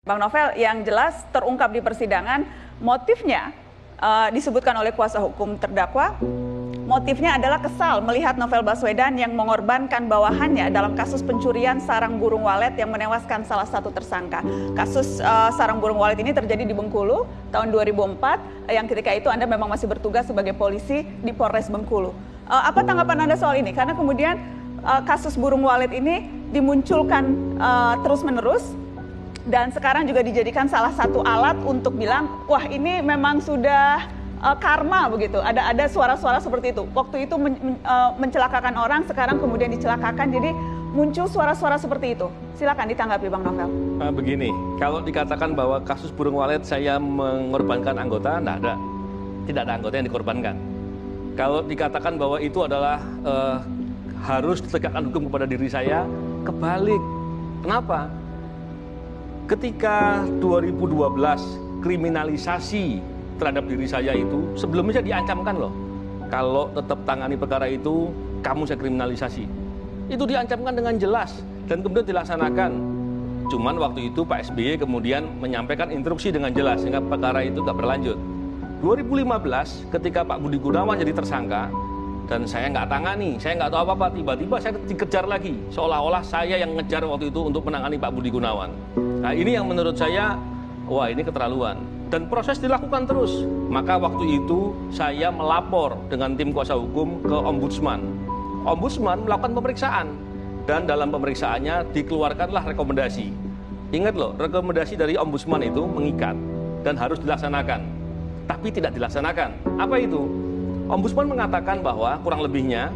Bang Novel, yang jelas terungkap di persidangan, motifnya disebutkan oleh kuasa hukum terdakwa, motifnya adalah kesal melihat Novel Baswedan yang mengorbankan bawahannya dalam kasus pencurian sarang burung walet yang menewaskan salah satu tersangka. Kasus sarang burung walet ini terjadi di Bengkulu tahun 2004, yang ketika itu Anda memang masih bertugas sebagai polisi di Polres Bengkulu. Apa tanggapan Anda soal ini? Karena kemudian kasus burung walet ini dimunculkan terus-menerus, dan sekarang juga dijadikan salah satu alat untuk bilang, wah ini memang sudah karma begitu. Ada suara-suara seperti itu. Waktu itu mencelakakan orang, sekarang kemudian dicelakakan. Jadi muncul suara-suara seperti itu. Silakan ditanggapi Bang Novel. Begini, kalau dikatakan bahwa kasus burung walet saya mengorbankan anggota, tidak ada. Tidak ada anggota yang dikorbankan. Kalau dikatakan bahwa itu adalah harus ditegakkan hukum kepada diri saya, kebalik. Kenapa? Ketika 2012 kriminalisasi terhadap diri saya itu sebelumnya diancamkan loh, kalau tetap tangani perkara itu kamu saya kriminalisasi. Itu diancamkan dengan jelas dan kemudian dilaksanakan. Cuman waktu itu Pak SBY kemudian menyampaikan instruksi dengan jelas sehingga perkara itu nggak berlanjut. 2015 ketika Pak Budi Gunawan jadi tersangka dan saya nggak tangani, saya nggak tahu apa-apa, tiba-tiba saya dikejar lagi, seolah-olah saya yang ngejar waktu itu untuk menangani Pak Budi Gunawan. Nah ini yang menurut saya, wah ini keterlaluan. Dan proses dilakukan terus. Maka waktu itu saya melapor dengan tim kuasa hukum ke Ombudsman. Ombudsman melakukan pemeriksaan. Dan dalam pemeriksaannya dikeluarkanlah rekomendasi. Ingat loh, rekomendasi dari Ombudsman itu mengikat dan harus dilaksanakan. Tapi tidak dilaksanakan. Apa itu? Ombudsman mengatakan bahwa kurang lebihnya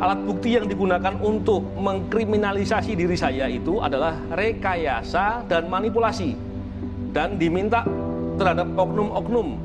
alat bukti yang digunakan untuk mengkriminalisasi diri saya itu adalah rekayasa dan manipulasi. Dan diminta terhadap oknum-oknum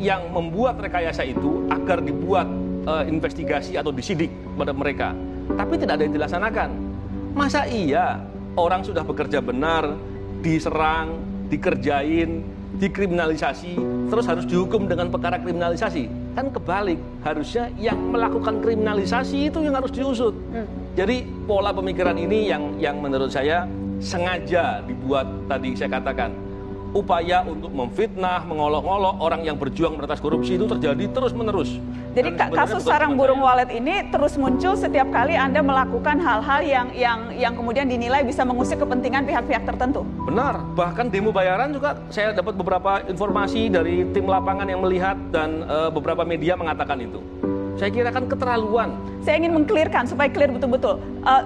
yang membuat rekayasa itu agar dibuat investigasi atau disidik pada mereka. Tapi tidak ada yang dilaksanakan. Masa iya orang sudah bekerja benar, diserang, dikerjain, dikriminalisasi, terus harus dihukum dengan perkara kriminalisasi? Kan kebalik, harusnya yang melakukan kriminalisasi itu yang harus diusut. Jadi pola pemikiran ini yang menurut saya sengaja dibuat, tadi saya katakan, upaya untuk memfitnah, mengolok-olok orang yang berjuang memberantas korupsi itu terjadi terus-menerus. Jadi kasus sarang burung walet ini terus muncul setiap kali Anda melakukan hal-hal yang kemudian dinilai bisa mengusik kepentingan pihak-pihak tertentu. Benar, bahkan demo bayaran juga saya dapat beberapa informasi dari tim lapangan yang melihat dan beberapa media mengatakan itu. Saya kira kan keterlaluan. Saya ingin mengklirkan supaya clear betul-betul.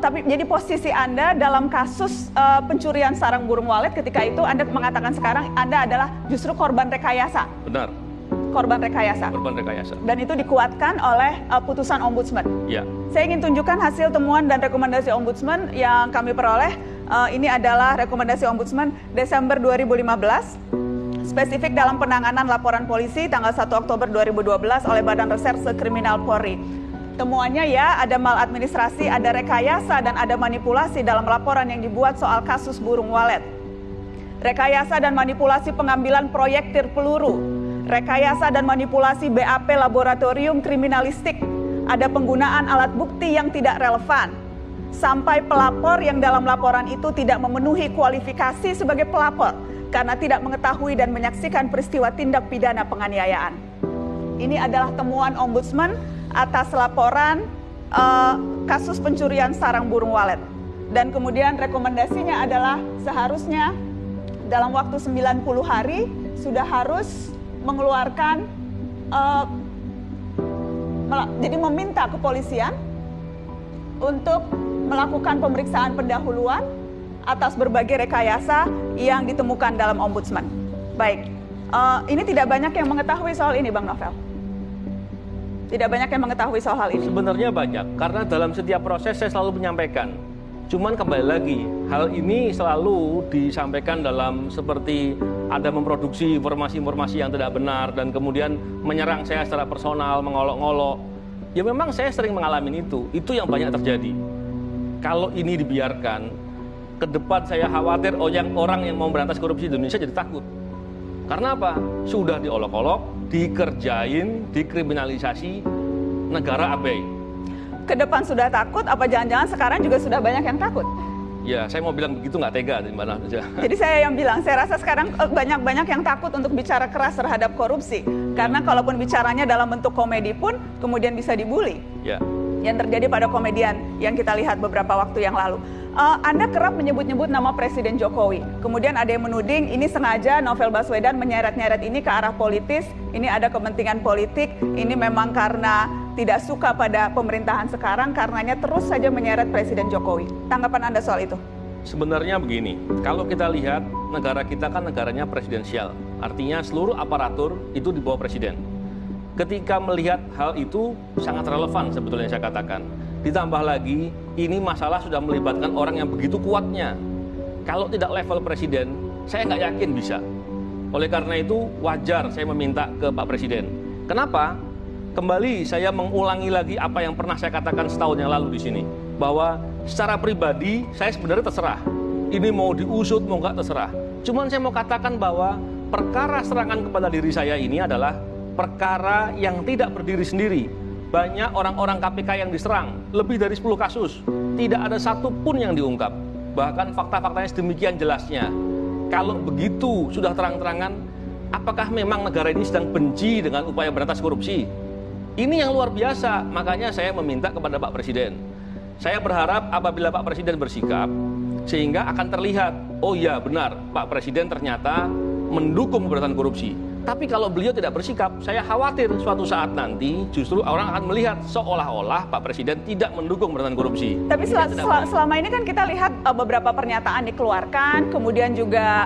Tapi jadi posisi Anda dalam kasus pencurian sarang burung walet ketika itu Anda mengatakan sekarang Anda adalah justru korban rekayasa. Benar. Korban rekayasa. Korban rekayasa. Dan itu dikuatkan oleh putusan Ombudsman. Ya. Saya ingin tunjukkan hasil temuan dan rekomendasi Ombudsman yang kami peroleh. Ini adalah rekomendasi Ombudsman Desember 2015. Spesifik dalam penanganan laporan polisi tanggal 1 Oktober 2012 oleh Badan Reserse Kriminal Polri. Temuannya ya, ada maladministrasi, ada rekayasa, dan ada manipulasi dalam laporan yang dibuat soal kasus burung walet. Rekayasa dan manipulasi pengambilan proyektil peluru. Rekayasa dan manipulasi BAP laboratorium kriminalistik. Ada penggunaan alat bukti yang tidak relevan. Sampai pelapor yang dalam laporan itu tidak memenuhi kualifikasi sebagai pelapor karena tidak mengetahui dan menyaksikan peristiwa tindak pidana penganiayaan. Ini adalah temuan Ombudsman atas laporan kasus pencurian sarang burung walet. Dan kemudian rekomendasinya adalah seharusnya dalam waktu 90 hari sudah harus mengeluarkan, jadi meminta kepolisian untuk melakukan pemeriksaan pendahuluan atas berbagai rekayasa yang ditemukan dalam Ombudsman. Baik, ini tidak banyak yang mengetahui soal ini, Bang Novel. Tidak banyak yang mengetahui soal hal ini. Sebenarnya banyak, karena dalam setiap proses saya selalu menyampaikan. Cuman kembali lagi, hal ini selalu disampaikan dalam seperti ada memproduksi informasi-informasi yang tidak benar dan kemudian menyerang saya secara personal, mengolok-ngolok. Ya memang saya sering mengalami itu yang banyak terjadi. Kalau ini dibiarkan, ke depan saya khawatir orang yang mau berantas korupsi di Indonesia jadi takut. Karena apa? Sudah diolok-olok, dikerjain, dikriminalisasi, negara abai. Ke depan sudah takut, apa jangan-jangan sekarang juga sudah banyak yang takut? Ya, saya mau bilang begitu nggak tega, Mbak Nadia. Jadi saya yang bilang, saya rasa sekarang banyak yang takut untuk bicara keras terhadap korupsi. Karena kalaupun bicaranya dalam bentuk komedi pun, kemudian bisa dibully. Ya. Yang terjadi pada komedian yang kita lihat beberapa waktu yang lalu. Anda kerap menyebut-nyebut nama Presiden Jokowi. Kemudian ada yang menuding ini sengaja Novel Baswedan menyeret-nyeret ini ke arah politis. Ini ada kepentingan politik. Ini memang karena tidak suka pada pemerintahan sekarang, karenanya terus saja menyeret Presiden Jokowi. Tanggapan Anda soal itu? Sebenarnya begini, kalau kita lihat negara kita kan negaranya presidensial. Artinya seluruh aparatur itu di bawah presiden. Ketika melihat hal itu sangat relevan sebetulnya saya katakan. Ditambah lagi, ini masalah sudah melibatkan orang yang begitu kuatnya. Kalau tidak level presiden, saya nggak yakin bisa. Oleh karena itu, wajar saya meminta ke Pak Presiden. Kenapa? Kembali saya mengulangi lagi apa yang pernah saya katakan setahun yang lalu di sini. Bahwa secara pribadi, saya sebenarnya terserah. Ini mau diusut, mau nggak terserah. Cuman saya mau katakan bahwa perkara serangan kepada diri saya ini adalah perkara yang tidak berdiri sendiri. Banyak orang-orang KPK yang diserang, lebih dari 10 kasus. Tidak ada satu pun yang diungkap. Bahkan fakta-faktanya sedemikian jelasnya. Kalau begitu sudah terang-terangan, apakah memang negara ini sedang benci dengan upaya berantas korupsi? Ini yang luar biasa, makanya saya meminta kepada Pak Presiden. Saya berharap apabila Pak Presiden bersikap, sehingga akan terlihat, oh iya benar, Pak Presiden ternyata mendukung pemberantasan korupsi. Tapi kalau beliau tidak bersikap, saya khawatir suatu saat nanti justru orang akan melihat seolah-olah Pak Presiden tidak mendukung pemberantasan korupsi. Tapi selama ini kan kita lihat beberapa pernyataan dikeluarkan, kemudian juga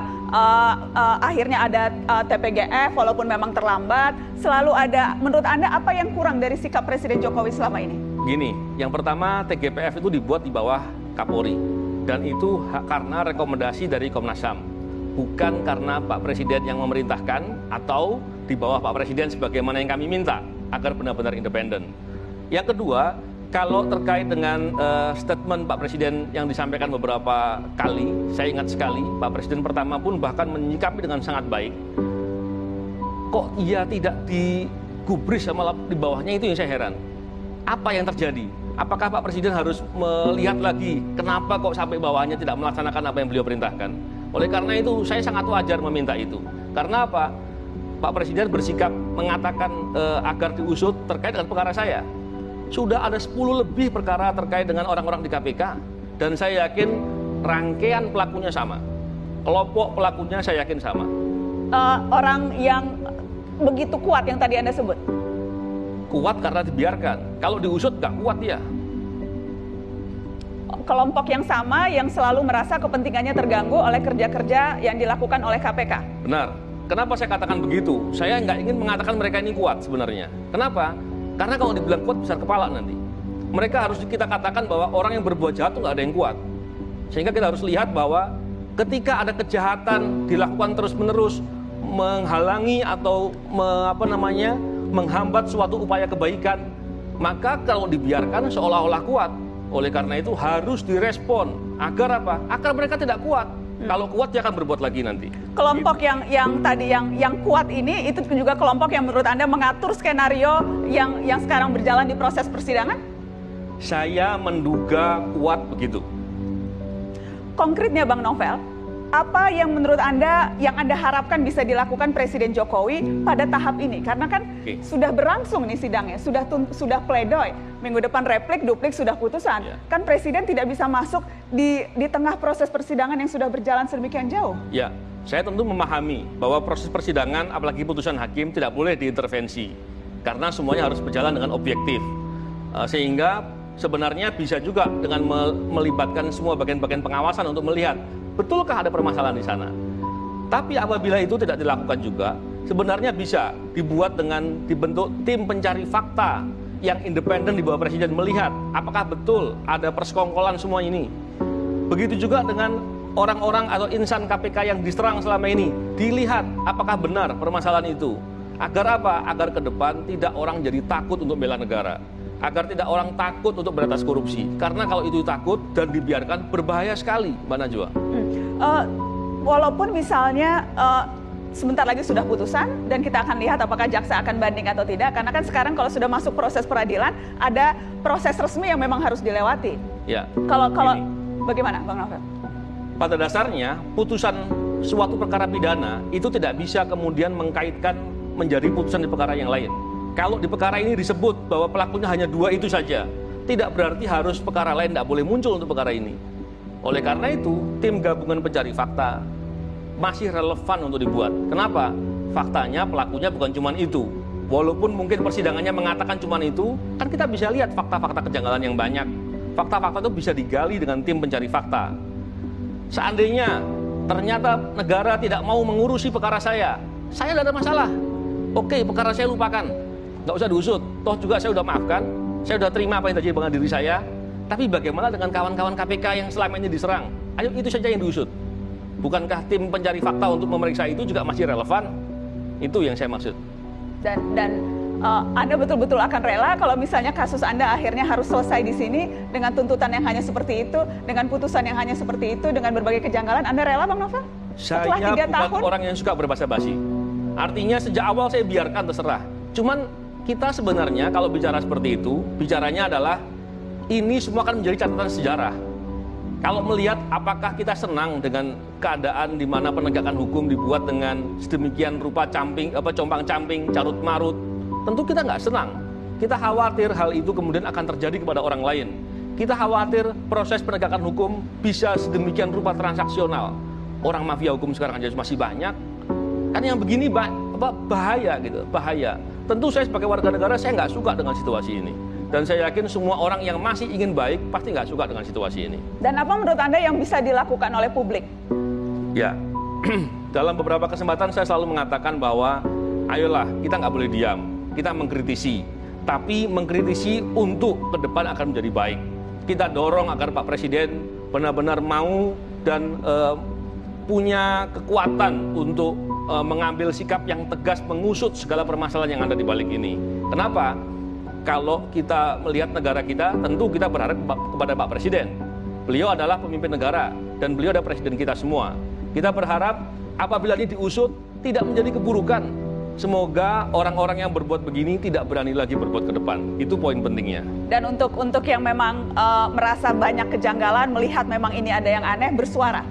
akhirnya ada TPGF walaupun memang terlambat. Selalu ada, menurut Anda apa yang kurang dari sikap Presiden Jokowi selama ini? Gini, yang pertama TGPF itu dibuat di bawah Kapolri. Dan itu karena rekomendasi dari Komnas HAM. Bukan karena Pak Presiden yang memerintahkan atau di bawah Pak Presiden sebagaimana yang kami minta agar benar-benar independen. Yang kedua, kalau terkait dengan statement Pak Presiden yang disampaikan beberapa kali, saya ingat sekali Pak Presiden pertama pun bahkan menyikapi dengan sangat baik. Kok ia tidak digubris sama di bawahnya, itu yang saya heran. Apa yang terjadi? Apakah Pak Presiden harus melihat lagi kenapa kok sampai bawahnya tidak melaksanakan apa yang beliau perintahkan? Oleh karena itu, saya sangat wajar meminta itu. Karena apa? Pak Presiden bersikap mengatakan agar diusut terkait dengan perkara saya. Sudah ada 10 lebih perkara terkait dengan orang-orang di KPK. Dan saya yakin rangkaian pelakunya sama. Kelompok pelakunya saya yakin sama. Orang yang begitu kuat yang tadi Anda sebut? Kuat karena dibiarkan. Kalau diusut nggak kuat dia. Kelompok yang sama yang selalu merasa kepentingannya terganggu oleh kerja-kerja yang dilakukan oleh KPK. Benar. Kenapa saya katakan begitu? Saya nggak ingin mengatakan mereka ini kuat sebenarnya. Kenapa? Karena kalau dibilang kuat besar kepala nanti. Mereka harus kita katakan bahwa orang yang berbuat jahat itu nggak ada yang kuat. Sehingga kita harus lihat bahwa ketika ada kejahatan dilakukan terus-menerus menghalangi atau menghambat suatu upaya kebaikan, maka kalau dibiarkan seolah-olah kuat. Oleh karena itu harus direspon agar apa? Agar mereka tidak kuat. Kalau kuat dia akan berbuat lagi nanti. Kelompok gitu. yang kuat ini itu juga kelompok yang menurut Anda mengatur skenario yang sekarang berjalan di proses persidangan? Saya menduga kuat begitu. Konkretnya Bang Novel, apa yang menurut Anda yang Anda harapkan bisa dilakukan Presiden Jokowi pada tahap ini? Karena kan sudah berlangsung nih sidangnya, sudah pledoi. Minggu depan replik, duplik sudah putusan. Ya. Kan Presiden tidak bisa masuk di tengah proses persidangan yang sudah berjalan sedemikian jauh. Ya, saya tentu memahami bahwa proses persidangan, apalagi putusan hakim, tidak boleh diintervensi. Karena semuanya harus berjalan dengan objektif. Sehingga sebenarnya bisa juga dengan melibatkan semua bagian-bagian pengawasan untuk melihat betulkah ada permasalahan di sana. Tapi apabila itu tidak dilakukan juga, sebenarnya bisa dibuat dengan dibentuk tim pencari fakta yang independen di bawah Presiden melihat apakah betul ada persekongkolan semua ini. Begitu juga dengan orang-orang atau insan KPK yang diserang selama ini, dilihat apakah benar permasalahan itu. Agar apa? Agar ke depan tidak orang jadi takut untuk bela negara. Agar tidak orang takut untuk berantas korupsi. Karena kalau itu takut dan dibiarkan berbahaya sekali, Mbak Najwa. Walaupun misalnya sebentar lagi sudah putusan dan kita akan lihat apakah jaksa akan banding atau tidak. Karena kan sekarang kalau sudah masuk proses peradilan ada proses resmi yang memang harus dilewati. Ya. Kalau Bagaimana, Bang Novel? Pada dasarnya, putusan suatu perkara pidana itu tidak bisa kemudian mengkaitkan menjadi putusan di perkara yang lain. Kalau di perkara ini disebut bahwa pelakunya hanya 2 itu saja, tidak berarti harus perkara lain tidak boleh muncul untuk perkara ini. Oleh karena itu, tim gabungan pencari fakta masih relevan untuk dibuat. Kenapa? Faktanya pelakunya bukan cuma itu. Walaupun mungkin persidangannya mengatakan cuma itu, kan kita bisa lihat fakta-fakta kejanggalan yang banyak. Fakta-fakta itu bisa digali dengan tim pencari fakta. Seandainya ternyata negara tidak mau mengurusi perkara saya tidak ada masalah. Oke, perkara saya lupakan, nggak usah diusut. Toh juga saya sudah maafkan, saya sudah terima apa yang terjadi dengan diri saya. Tapi bagaimana dengan kawan-kawan KPK yang selama ini diserang? Ayo itu saja yang diusut. Bukankah tim pencari fakta untuk memeriksa itu juga masih relevan? Itu yang saya maksud. Dan Anda betul-betul akan rela kalau misalnya kasus Anda akhirnya harus selesai di sini dengan tuntutan yang hanya seperti itu, dengan putusan yang hanya seperti itu, dengan berbagai kejanggalan, Anda rela, Bang Novel? Setelah Saya 3 tahun? bukan orang yang suka berbasa-basi. Artinya sejak awal saya biarkan terserah. Cuman kita sebenarnya kalau bicara seperti itu, bicaranya adalah ini semua akan menjadi catatan sejarah. Kalau melihat apakah kita senang dengan keadaan di mana penegakan hukum dibuat dengan sedemikian rupa compang-camping, carut-marut, tentu kita nggak senang. Kita khawatir hal itu kemudian akan terjadi kepada orang lain. Kita khawatir proses penegakan hukum bisa sedemikian rupa transaksional. Orang mafia hukum sekarang aja masih banyak. Kan yang begini bahaya gitu, bahaya. Tentu saya sebagai warga negara saya nggak suka dengan situasi ini. Dan saya yakin semua orang yang masih ingin baik pasti nggak suka dengan situasi ini. Dan apa menurut Anda yang bisa dilakukan oleh publik? Ya, dalam beberapa kesempatan saya selalu mengatakan bahwa ayolah kita nggak boleh diam, kita mengkritisi. Tapi mengkritisi untuk ke depan akan menjadi baik. Kita dorong agar Pak Presiden benar-benar mau dan punya kekuatan untuk mengambil sikap yang tegas mengusut segala permasalahan yang ada di balik ini. Kenapa? Kalau kita melihat negara kita, tentu kita berharap kepada Pak Presiden. Beliau adalah pemimpin negara dan beliau adalah presiden kita semua. Kita berharap apabila ini diusut tidak menjadi keburukan. Semoga orang-orang yang berbuat begini tidak berani lagi berbuat ke depan. Itu poin pentingnya. Dan untuk yang memang merasa banyak kejanggalan, melihat memang ini ada yang aneh, bersuara.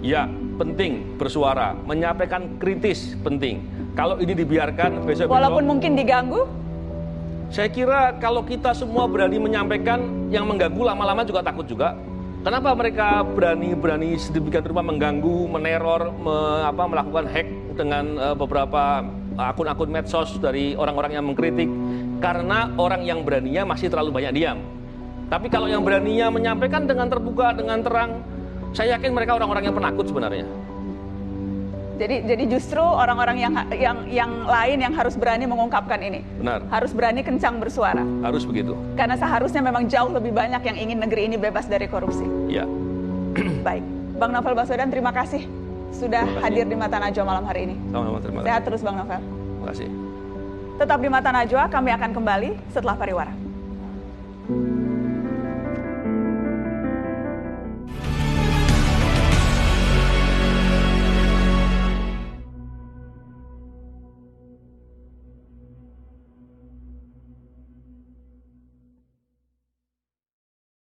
Ya, penting bersuara, menyampaikan kritis penting. Kalau ini dibiarkan besok walaupun mungkin diganggu. Saya kira kalau kita semua berani menyampaikan, yang mengganggu lama-lama juga takut juga. Kenapa mereka berani sedemikian rupa mengganggu, meneror, melakukan hack dengan beberapa akun-akun medsos dari orang-orang yang mengkritik? Karena orang yang beraninya masih terlalu banyak diam. Tapi kalau yang beraninya menyampaikan dengan terbuka, dengan terang, saya yakin mereka orang-orang yang penakut sebenarnya. Jadi justru orang-orang yang lain yang harus berani mengungkapkan ini. Benar. Harus berani kencang bersuara. Harus begitu. Karena seharusnya memang jauh lebih banyak yang ingin negeri ini bebas dari korupsi. Ya. Baik, Bang Novel Baswedan, terima kasih sudah hadir di Mata Najwa malam hari ini. Sama-sama, terima kasih. Sehat terus Bang Novel. Terima kasih. Tetap di Mata Najwa, kami akan kembali setelah pariwara.